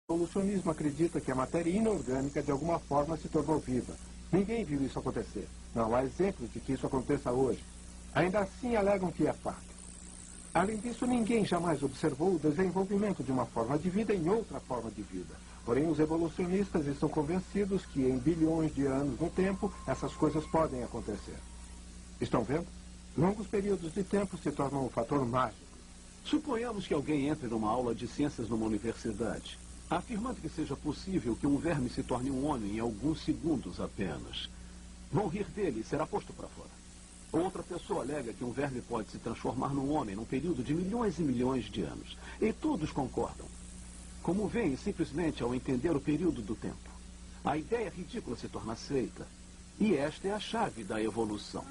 O evolucionismo acredita que a matéria inorgânica de alguma forma se tornou viva. Ninguém viu isso acontecer. Não há exemplos de que isso aconteça hoje. Ainda assim alegam que é fato. Além disso, ninguém jamais observou o desenvolvimento de uma forma de vida em outra forma de vida. Porém, os evolucionistas estão convencidos que em bilhões de anos no tempo, essas coisas podem acontecer. Estão vendo? Longos períodos de tempo se tornam um fator mágico. Suponhamos que alguém entre numa aula de ciências numa universidade, afirmando que seja possível que um verme se torne um homem em alguns segundos apenas. Vão rir dele e será posto para fora. Outra pessoa alega que um verme pode se transformar num homem num período de milhões e milhões de anos. E todos concordam. Como veem, simplesmente ao entender o período do tempo, a ideia ridícula se torna aceita. E esta é a chave da evolução.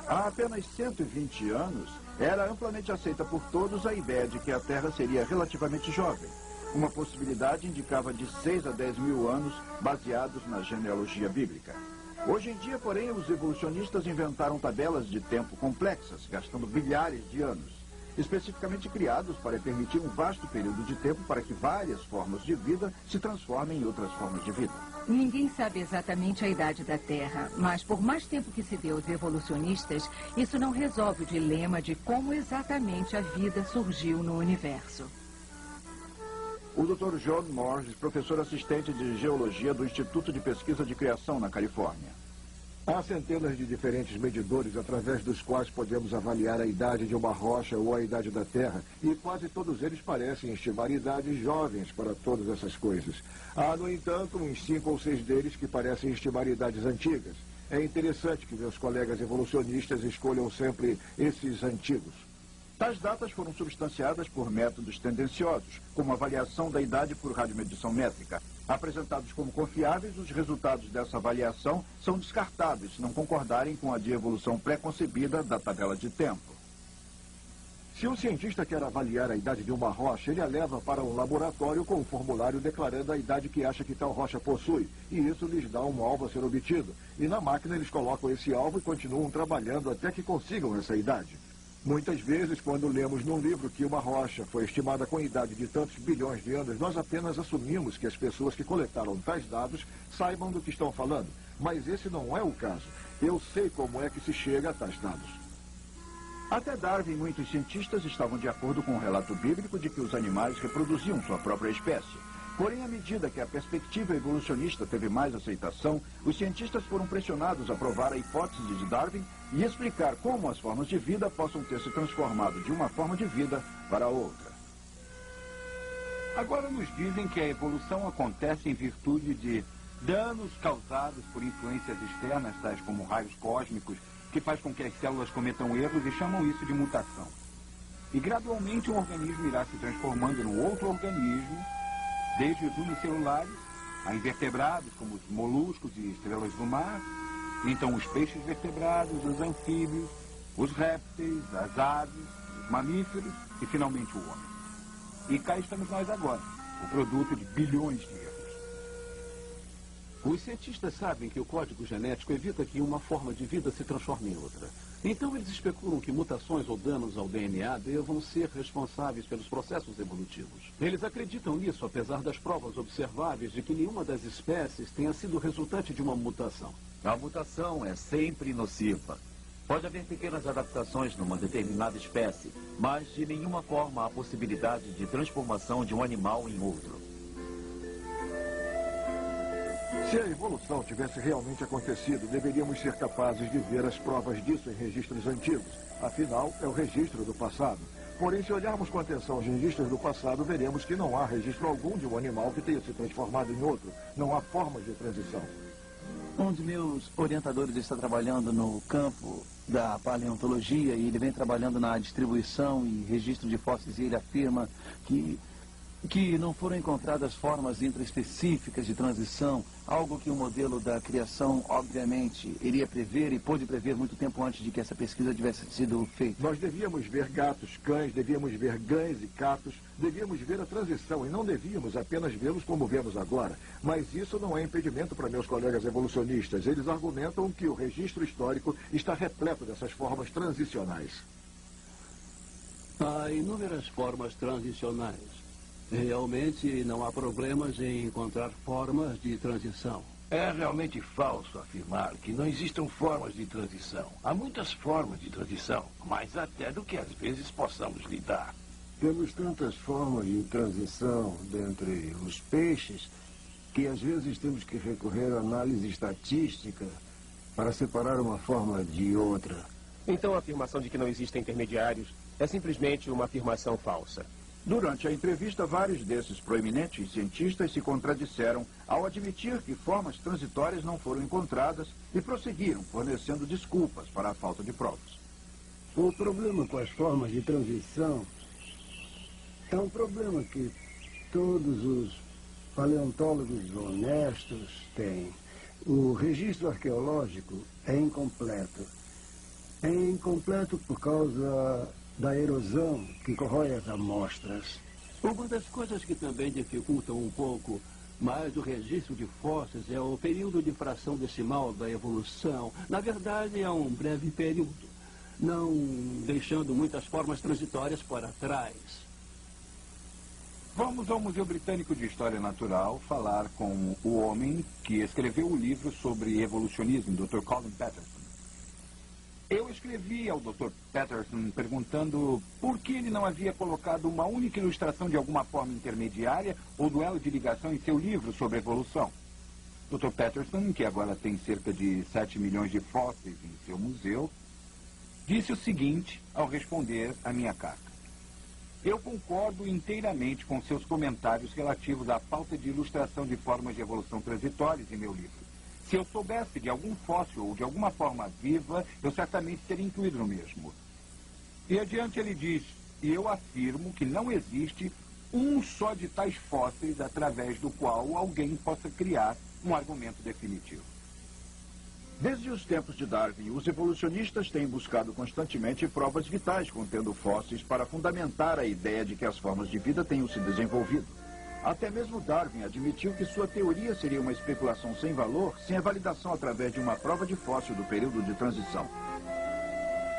Há apenas 120 anos, era amplamente aceita por todos a ideia de que a Terra seria relativamente jovem. Uma possibilidade indicava de 6 a 10 mil anos, baseados na genealogia bíblica. Hoje em dia, porém, os evolucionistas inventaram tabelas de tempo complexas, gastando bilhares de anos, especificamente criados para permitir um vasto período de tempo para que várias formas de vida se transformem em outras formas de vida. Ninguém sabe exatamente a idade da Terra, mas por mais tempo que se dê aos evolucionistas, isso não resolve o dilema de como exatamente a vida surgiu no universo. O Dr. John Morris, professor assistente de geologia do Instituto de Pesquisa de Criação na Califórnia. Há centenas de diferentes medidores através dos quais podemos avaliar a idade de uma rocha ou a idade da Terra, e quase todos eles parecem estimar idades jovens para todas essas coisas. Há, no entanto, uns 5 ou 6 deles que parecem estimar idades antigas. É interessante que meus colegas evolucionistas escolham sempre esses antigos. Tais datas foram substanciadas por métodos tendenciosos, como a avaliação da idade por radiomedição métrica. Apresentados como confiáveis, os resultados dessa avaliação são descartados se não concordarem com a de evolução pré-concebida da tabela de tempo. Se um cientista quer avaliar a idade de uma rocha, ele a leva para um laboratório com um formulário declarando a idade que acha que tal rocha possui, e isso lhes dá um alvo a ser obtido. E na máquina eles colocam esse alvo e continuam trabalhando até que consigam essa idade. Muitas vezes, quando lemos num livro que uma rocha foi estimada com idade de tantos bilhões de anos, nós apenas assumimos que as pessoas que coletaram tais dados saibam do que estão falando. Mas esse não é o caso. Eu sei como é que se chega a tais dados. Até Darwin, muitos cientistas estavam de acordo com o relato bíblico de que os animais reproduziam sua própria espécie. Porém, à medida que a perspectiva evolucionista teve mais aceitação, os cientistas foram pressionados a provar a hipótese de Darwin e explicar como as formas de vida possam ter se transformado de uma forma de vida para outra. Agora nos dizem que a evolução acontece em virtude de danos causados por influências externas, tais como raios cósmicos, que faz com que as células cometam erros e chamam isso de mutação. E gradualmente um organismo irá se transformando num outro organismo, desde os unicelulares a invertebrados, como os moluscos e estrelas do mar, então os peixes vertebrados, os anfíbios, os répteis, as aves, os mamíferos e finalmente o homem. E cá estamos nós agora, o produto de bilhões de erros. Os cientistas sabem que o código genético evita que uma forma de vida se transforme em outra. Então eles especulam que mutações ou danos ao DNA devam ser responsáveis pelos processos evolutivos. Eles acreditam nisso, apesar das provas observáveis de que nenhuma das espécies tenha sido resultante de uma mutação. A mutação é sempre nociva. Pode haver pequenas adaptações numa determinada espécie, mas de nenhuma forma há possibilidade de transformação de um animal em outro. Se a evolução tivesse realmente acontecido, deveríamos ser capazes de ver as provas disso em registros antigos. Afinal, é o registro do passado. Porém, se olharmos com atenção os registros do passado, veremos que não há registro algum de um animal que tenha se transformado em outro. Não há formas de transição. Um dos meus orientadores está trabalhando no campo da paleontologia e ele vem trabalhando na distribuição e registro de fósseis e ele afirma que não foram encontradas formas intraespecíficas de transição, algo que o modelo da criação, obviamente, iria prever e pôde prever muito tempo antes de que essa pesquisa tivesse sido feita. Nós devíamos ver gatos, cães, devíamos ver cães e gatos, devíamos ver a transição e não devíamos apenas vê-los como vemos agora. Mas isso não é impedimento para meus colegas evolucionistas. Eles argumentam que o registro histórico está repleto dessas formas transicionais. Há inúmeras formas transicionais. Realmente não há problemas em encontrar formas de transição. É realmente falso afirmar que não existam formas de transição. Há muitas formas de transição, mais até do que às vezes possamos lidar. Temos tantas formas de transição dentre os peixes que às vezes temos que recorrer à análise estatística para separar uma forma de outra. Então a afirmação de que não existem intermediários é simplesmente uma afirmação falsa. Durante a entrevista, vários desses proeminentes cientistas se contradisseram ao admitir que formas transitórias não foram encontradas e prosseguiram, fornecendo desculpas para a falta de provas. O problema com as formas de transição é um problema que todos os paleontólogos honestos têm. O registro arqueológico é incompleto. É incompleto por causa da erosão que corrói as amostras. Uma das coisas que também dificultam um pouco mais o registro de fósseis é o período de fração decimal da evolução. Na verdade, é um breve período, não deixando muitas formas transitórias para trás. Vamos ao Museu Britânico de História Natural falar com o homem que escreveu o livro sobre evolucionismo, Dr. Colin Patterson. Eu escrevi ao Dr. Patterson perguntando por que ele não havia colocado uma única ilustração de alguma forma intermediária ou duelo de ligação em seu livro sobre evolução. Dr. Patterson, que agora tem cerca de 7 milhões de fósseis em seu museu, disse o seguinte ao responder à minha carta. Eu concordo inteiramente com seus comentários relativos à falta de ilustração de formas de evolução transitórias em meu livro. Se eu soubesse de algum fóssil ou de alguma forma viva, eu certamente teria incluído no mesmo. E adiante ele diz, e eu afirmo que não existe um só de tais fósseis através do qual alguém possa criar um argumento definitivo. Desde os tempos de Darwin, os evolucionistas têm buscado constantemente provas vitais contendo fósseis para fundamentar a ideia de que as formas de vida tenham se desenvolvido. Até mesmo Darwin admitiu que sua teoria seria uma especulação sem valor, sem a validação através de uma prova de fóssil do período de transição.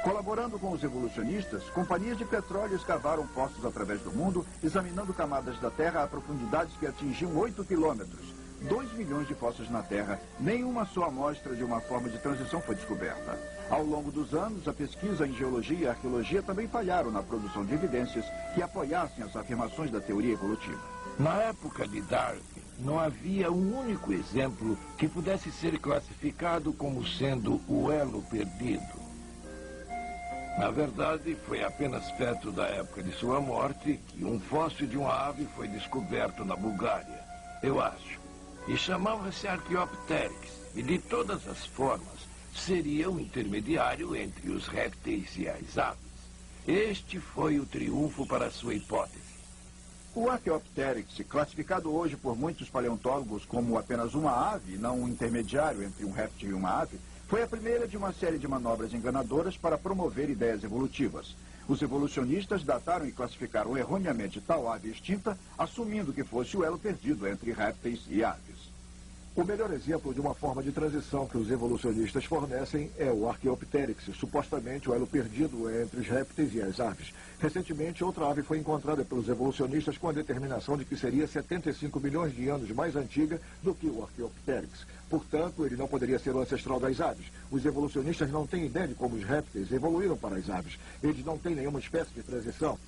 Colaborando com os evolucionistas, companhias de petróleo escavaram poços através do mundo, examinando camadas da Terra a profundidades que atingiam 8 quilômetros. 2 milhões de fósseis na Terra, nenhuma só amostra de uma forma de transição foi descoberta. Ao longo dos anos, a pesquisa em geologia e arqueologia também falharam na produção de evidências que apoiassem as afirmações da teoria evolutiva. Na época de Darwin, não havia um único exemplo que pudesse ser classificado como sendo o elo perdido. Na verdade, foi apenas perto da época de sua morte que um fóssil de uma ave foi descoberto na Bulgária, eu acho. E chamava-se Archaeopteryx, e de todas as formas, seria um intermediário entre os répteis e as aves. Este foi o triunfo para sua hipótese. O Archaeopteryx, classificado hoje por muitos paleontólogos como apenas uma ave, não um intermediário entre um réptil e uma ave, foi a primeira de uma série de manobras enganadoras para promover ideias evolutivas. Os evolucionistas dataram e classificaram erroneamente tal ave extinta, assumindo que fosse o elo perdido entre répteis e aves. O melhor exemplo de uma forma de transição que os evolucionistas fornecem é o Archaeopteryx, supostamente o elo perdido entre os répteis e as aves. Recentemente, outra ave foi encontrada pelos evolucionistas com a determinação de que seria 75 milhões de anos mais antiga do que o Archaeopteryx. Portanto, ele não poderia ser o ancestral das aves. Os evolucionistas não têm ideia de como os répteis evoluíram para as aves. Eles não têm nenhuma espécie de transição.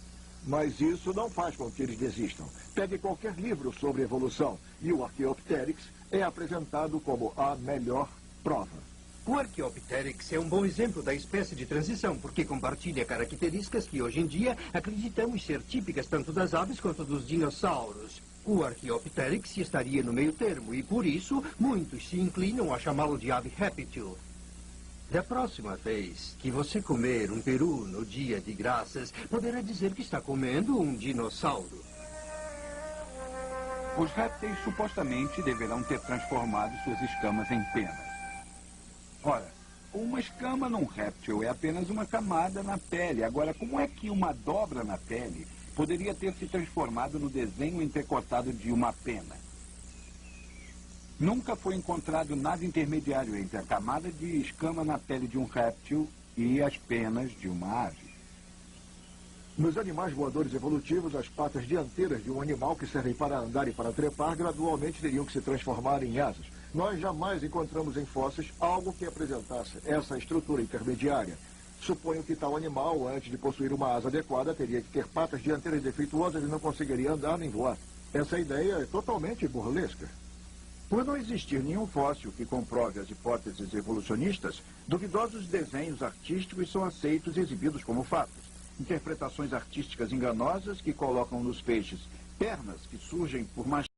Mas isso não faz com que eles desistam. Pegue qualquer livro sobre evolução e o Archaeopteryx é apresentado como a melhor prova. O Archaeopteryx é um bom exemplo da espécie de transição, porque compartilha características que hoje em dia acreditamos ser típicas tanto das aves quanto dos dinossauros. O Archaeopteryx estaria no meio termo e, por isso, muitos se inclinam a chamá-lo de ave réptil. Da próxima vez que você comer um peru no dia de graças, poderá dizer que está comendo um dinossauro. Os répteis supostamente deverão ter transformado suas escamas em penas. Ora, uma escama num réptil é apenas uma camada na pele. Agora, como é que uma dobra na pele poderia ter se transformado no desenho entrecotado de uma pena? Nunca foi encontrado nada intermediário entre a camada de escama na pele de um réptil e as penas de uma ave. Nos animais voadores evolutivos, as patas dianteiras de um animal que servem para andar e para trepar gradualmente teriam que se transformar em asas. Nós jamais encontramos em fósseis algo que apresentasse essa estrutura intermediária. Suponho que tal animal, antes de possuir uma asa adequada, teria que ter patas dianteiras defeituosas e não conseguiria andar nem voar. Essa ideia é totalmente burlesca. Por não existir nenhum fóssil que comprove as hipóteses evolucionistas, duvidosos desenhos artísticos são aceitos e exibidos como fatos. Interpretações artísticas enganosas que colocam nos peixes pernas que surgem por mais